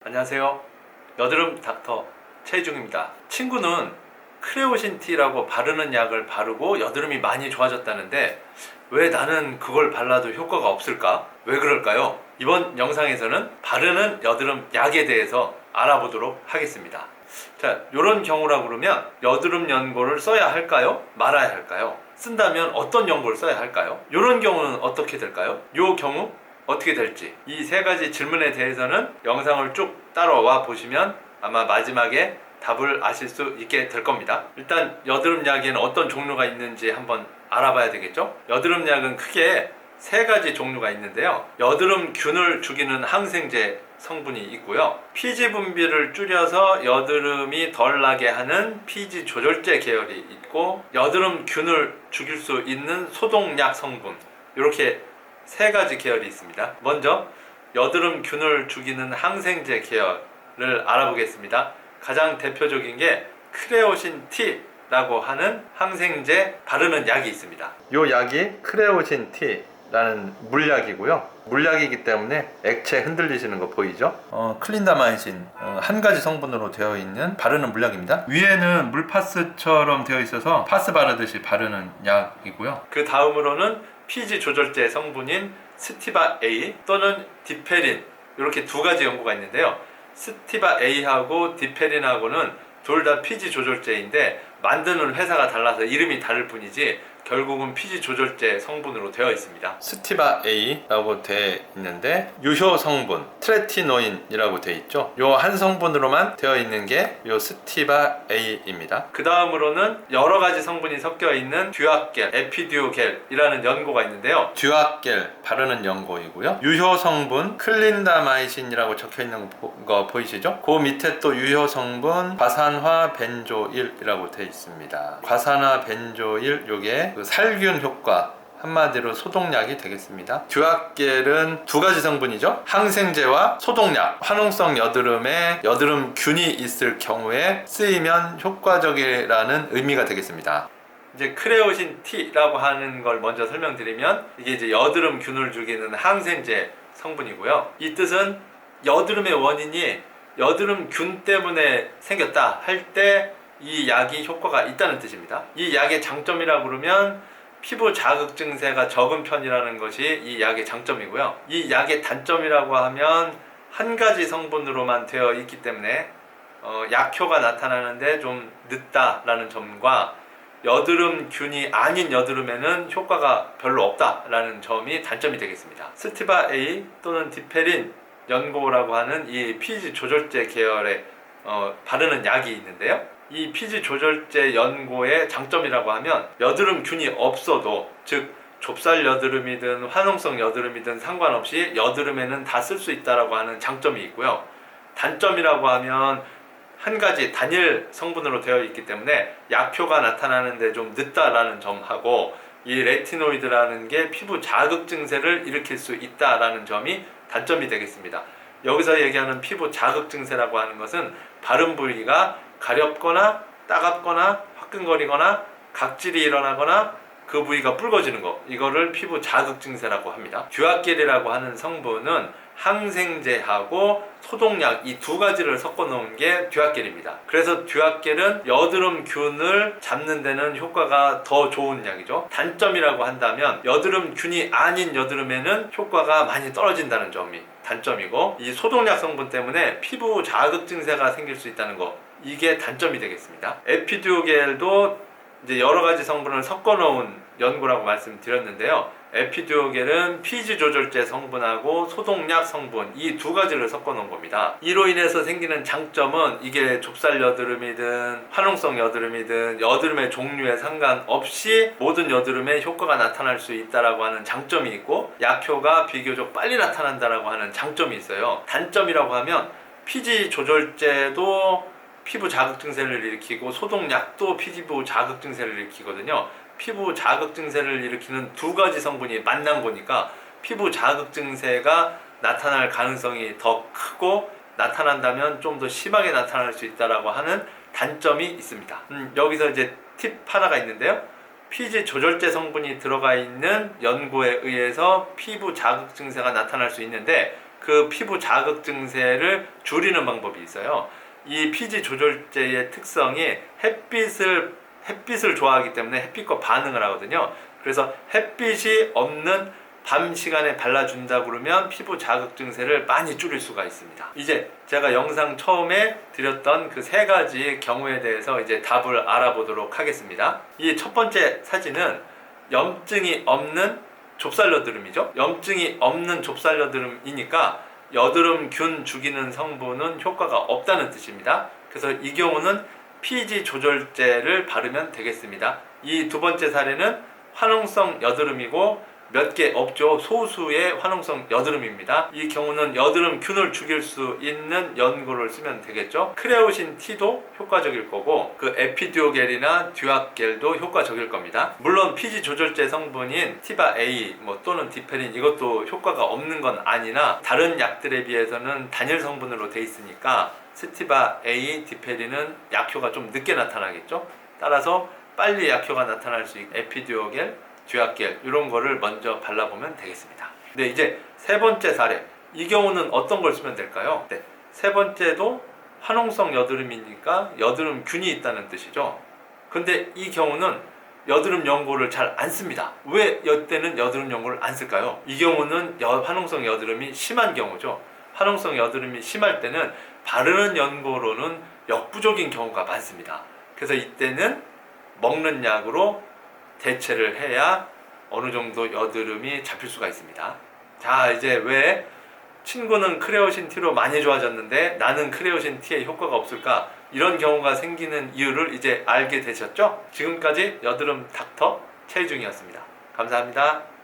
안녕하세요. 여드름 닥터 최희중입니다. 친구는 크레오신티라고 바르는 약을 바르고 여드름이 많이 좋아졌다는데 왜 나는 그걸 발라도 효과가 없을까? 왜 그럴까요? 이번 영상에서는 바르는 여드름 약에 대해서 알아보도록 하겠습니다. 자, 이런 경우라 그러면 여드름 연고를 써야 할까요? 말아야 할까요? 쓴다면 어떤 연고를 써야 할까요? 이런 경우는 어떻게 될까요? 이 경우 어떻게 될지, 이 세 가지 질문에 대해서는 영상을 쭉 따라와 보시면 아마 마지막에 답을 아실 수 있게 될 겁니다. 일단 여드름 약에는 어떤 종류가 있는지 한번 알아봐야 되겠죠? 여드름 약은 크게 세 가지 종류가 있는데요. 여드름균을 죽이는 항생제 성분이 있고요. 피지 분비를 줄여서 여드름이 덜 나게 하는 피지 조절제 계열이 있고, 여드름균을 죽일 수 있는 소독약 성분, 이렇게 세 가지 계열이 있습니다. 먼저 여드름균을 죽이는 항생제 계열을 알아보겠습니다. 가장 대표적인 게 크레오신 T라고 하는 항생제 바르는 약이 있습니다. 이 약이 크레오신 T라는 물약이고요. 물약이기 때문에 액체 흔들리시는 거 보이죠? 클린다마이신 한 가지 성분으로 되어 있는 바르는 물약입니다. 위에는 물파스처럼 되어 있어서 파스 바르듯이 바르는 약이고요. 그 다음으로는 피지 조절제 성분인 스티바 A 또는 디페린, 이렇게 두 가지 연고가 있는데요. 스티바 A하고 디페린하고는 둘 다 피지 조절제인데 만드는 회사가 달라서 이름이 다를 뿐이지 결국은 피지 조절제 성분으로 되어 있습니다. 스티바 A라고 되어 있는데 유효 성분 트레티노인이라고 되어 있죠. 요 한 성분으로만 되어 있는 게 요 스티바 A입니다. 그 다음으로는 여러 가지 성분이 섞여 있는 듀아겔, 에피듀오겔이라는 연고가 있는데요. 듀아겔 바르는 연고이고요. 유효 성분 클린다마이신이라고 적혀 있는 거 보이시죠? 그 밑에 또 유효 성분 과산화 벤조일이라고 되어 있습니다. 과산화 벤조일, 요게 그 살균 효과, 한마디로 소독약이 되겠습니다. 듀아겔은 두 가지 성분이죠. 항생제와 소독약. 화농성 여드름에 여드름균이 있을 경우에 쓰이면 효과적이라는 의미가 되겠습니다. 이제 크레오신 T라고 하는 걸 먼저 설명드리면, 이게 이제 여드름균을 죽이는 항생제 성분이고요. 이 뜻은 여드름의 원인이 여드름균 때문에 생겼다 할 때 이 약이 효과가 있다는 뜻입니다. 이 약의 장점이라고 그러면 피부 자극 증세가 적은 편이라는 것이 이 약의 장점이고요. 이 약의 단점이라고 하면 한 가지 성분으로만 되어 있기 때문에 약효가 나타나는데 좀 늦다라는 점과 여드름균이 아닌 여드름에는 효과가 별로 없다라는 점이 단점이 되겠습니다. 스티바 A 또는 디페린 연고라고 하는 이 피지 조절제 계열의 바르는 약이 있는데요. 이 피지 조절제 연고의 장점이라고 하면 여드름균이 없어도, 즉 좁쌀 여드름이든 화농성 여드름이든 상관없이 여드름에는 다 쓸 수 있다라고 하는 장점이 있고요. 단점이라고 하면 한 가지 단일 성분으로 되어 있기 때문에 약효가 나타나는데 좀 늦다라는 점하고, 이 레티노이드라는 게 피부 자극 증세를 일으킬 수 있다라는 점이 단점이 되겠습니다. 여기서 얘기하는 피부 자극 증세라고 하는 것은 바른 부위가 가렵거나 따갑거나 화끈거리거나 각질이 일어나거나 그 부위가 붉어지는 거, 이거를 피부 자극 증세라고 합니다. 듀아겔이라고 하는 성분은 항생제하고 소독약, 이 두 가지를 섞어 놓은 게 듀아겔입니다. 그래서 듀아겔은 여드름균을 잡는 데는 효과가 더 좋은 약이죠. 단점이라고 한다면 여드름균이 아닌 여드름에는 효과가 많이 떨어진다는 점이 단점이고, 이 소독약 성분 때문에 피부 자극 증세가 생길 수 있다는 거, 이게 단점이 되겠습니다. 에피듀오겔도 이제 여러 가지 성분을 섞어 놓은 연고라고 말씀드렸는데요. 에피듀오겔은 피지 조절제 성분하고 소독약 성분, 이 두 가지를 섞어 놓은 겁니다. 이로 인해서 생기는 장점은, 이게 좁쌀 여드름이든 화농성 여드름이든 여드름의 종류에 상관없이 모든 여드름에 효과가 나타날 수 있다라고 하는 장점이 있고, 약효가 비교적 빨리 나타난다라고 하는 장점이 있어요. 단점이라고 하면 피지 조절제도 피부 자극 증세를 일으키고 소독약도 피부 자극 증세를 일으키거든요. 피부 자극 증세를 일으키는 두 가지 성분이 만난 거니까 피부 자극 증세가 나타날 가능성이 더 크고, 나타난다면 좀 더 심하게 나타날 수 있다라고 하는 단점이 있습니다. 여기서 이제 팁 하나가 있는데요. 피지 조절제 성분이 들어가 있는 연고에 의해서 피부 자극 증세가 나타날 수 있는데, 그 그 피부 자극 증세를 줄이는 방법이 있어요. 이 피지 조절제의 특성이 햇빛을 좋아하기 때문에 햇빛과 반응을 하거든요. 그래서 햇빛이 없는 밤 시간에 발라준다 그러면 피부 자극 증세를 많이 줄일 수가 있습니다. 이제 제가 영상 처음에 드렸던 그 세 가지 경우에 대해서 이제 답을 알아보도록 하겠습니다. 이 첫 번째 사진은 염증이 없는 좁쌀 여드름이죠. 염증이 없는 좁쌀 여드름이니까 여드름균 죽이는 성분은 효과가 없다는 뜻입니다. 그래서 이 경우는 피지 조절제를 바르면 되겠습니다. 이 두 번째 사례는 화농성 여드름이고 몇 개 없죠. 소수의 화농성 여드름입니다. 이 경우는 여드름균을 죽일 수 있는 연고를 쓰면 되겠죠. 크레오신 T도 효과적일 거고 그 에피듀오겔이나 듀악겔도 효과적일 겁니다. 물론 피지 조절제 성분인 티바 A 또는 디페린 이것도 효과가 없는 건 아니나 다른 약들에 비해서는 단일 성분으로 돼 있으니까 스티바 A, 디페린은 약효가 좀 늦게 나타나겠죠. 따라서 빨리 약효가 나타날 수 있는 에피듀오겔, 듀악겔 이런 거를 먼저 발라보면 되겠습니다. 네, 이제 세 번째 사례. 이 경우는 어떤 걸 쓰면 될까요? 네, 세 번째도 화농성 여드름이니까 여드름균이 있다는 뜻이죠. 근데 이 경우는 여드름 연고를 잘 안 씁니다. 왜 이때는 여드름 연고를 안 쓸까요? 이 경우는 화농성 여드름이 심한 경우죠. 화농성 여드름이 심할 때는 바르는 연고로는 역부족인 경우가 많습니다. 그래서 이때는 먹는 약으로 대체를 해야 어느 정도 여드름이 잡힐 수가 있습니다. 자, 이제 왜 친구는 크레오신 T로 많이 좋아졌는데 나는 크레오신 T에 효과가 없을까? 이런 경우가 생기는 이유를 이제 알게 되셨죠? 지금까지 여드름 닥터 최희중이었습니다. 감사합니다.